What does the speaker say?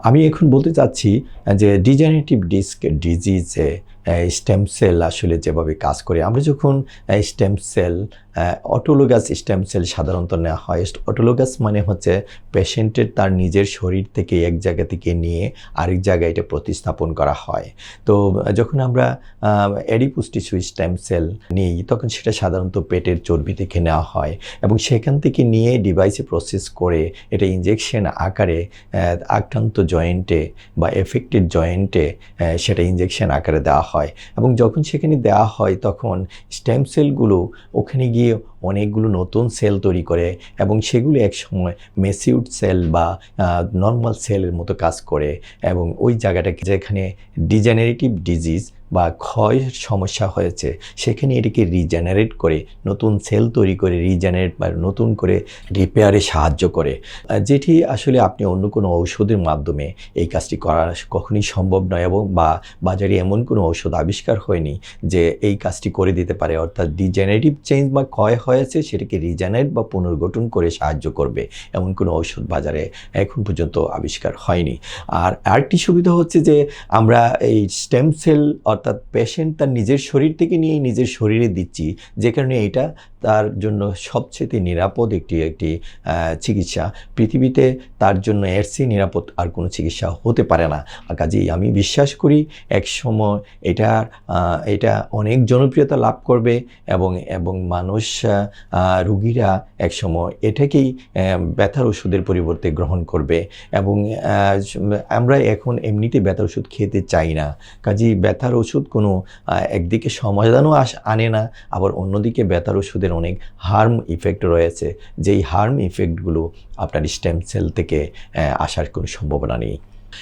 আমি এখন বলতে চাচ্ছি যে ডিজেনারেটিভ ডিস্ক ডিজিজে স্টেম সেল আসলে যেভাবে কাজ করে, আমরা যখন stem cell autologous stem cell সাধারণত নেওয়া হয়। অটোলোগাস মানে হচ্ছে পেশেন্টের তার নিজের শরীর থেকে এক জায়গা থেকে নিয়ে আরেক জায়গায় এটা প্রতিস্থাপন করা হয়। তো যখন আমরা অ্যাডিপোজ টিস্যু স্টেম সেল নিই তখন সেটা সাধারণত পেটের চর্বি থেকে নেওয়া হয় এবং সেখান থেকে নিয়ে ডিভাইসে প্রসেস করে এটা ইনজেকশন আকারে আক্রান্ত জয়েন্টে বা এফেক্টেড জয়েন্টে সেটা ইনজেকশন আকারে দেওয়া হয় এবং যখন সেখানে দেওয়া হয় তখন স্টেম সেলগুলো ওখানে গিয়ে অনেকগুলো নতুন সেল তৈরি করে এবং সেগুলো একসময় মেসিউড সেল বা নর্মাল সেলের মতো কাজ করে এবং ওই জায়গাটাকে যেখানে ডিজেনারেটিভ ডিজিজ বা ক্ষয়ের সমস্যা হয়েছে সেখানে এটাকে রিজেনারেট করে নতুন সেল তৈরি করে রিজেনারেট বা নতুন করে রিপেয়ারে সাহায্য করে, যেটি আসলে আপনি অন্য কোনো ঔষধের মাধ্যমে এই কাজটি করা কখনোই সম্ভব নয় এবং বাজারে এমন কোনো ঔষধ আবিষ্কার হয়নি যে এই কাজটি করে দিতে পারে। অর্থাৎ ডিজেনারেটিভ চেঞ্জ বা ক্ষয় হয়েছে সেটাকে রিজেনারেট বা পুনর্গঠন করে সাহায্য করবে এমন কোনো ঔষধ বাজারে এখন পর্যন্ত আবিষ্কার হয়নি। আর আরেকটি সুবিধা হচ্ছে যে আমরা এই স্টেম সেল অর্থাৎ পেশেন্ট তার নিজের শরীর থেকে নিয়ে নিজের শরীরে দিচ্ছি, যে কারণে এটা তার জন্য সবচেয়ে নিরাপদ একটি চিকিৎসা। পৃথিবীতে তার জন্য এর চেয়ে নিরাপদ আর কোনো চিকিৎসা হতে পারে না। কাজেই আমি বিশ্বাস করি একসময় এটা অনেক জনপ্রিয়তা লাভ করবে এবং মানুষ রুগীরা একসময় এটাকেই ব্যথার ওষুধের পরিবর্তে গ্রহণ করবে এবং আমরা এখন এমনিতে ব্যথার ওষুধ খেতে চাই না। কাজেই ব্যথার ওষুধ কোনো একদিকে সমাধানও আনে না, আবার অন্যদিকে ব্যথার ওষুধের অনেক হার্ম ইফেক্ট রয়েছে, যেই হার্ম ইফেক্টগুলো আপনার স্টেম সেল থেকে আসার কোনো সম্ভাবনা নেই।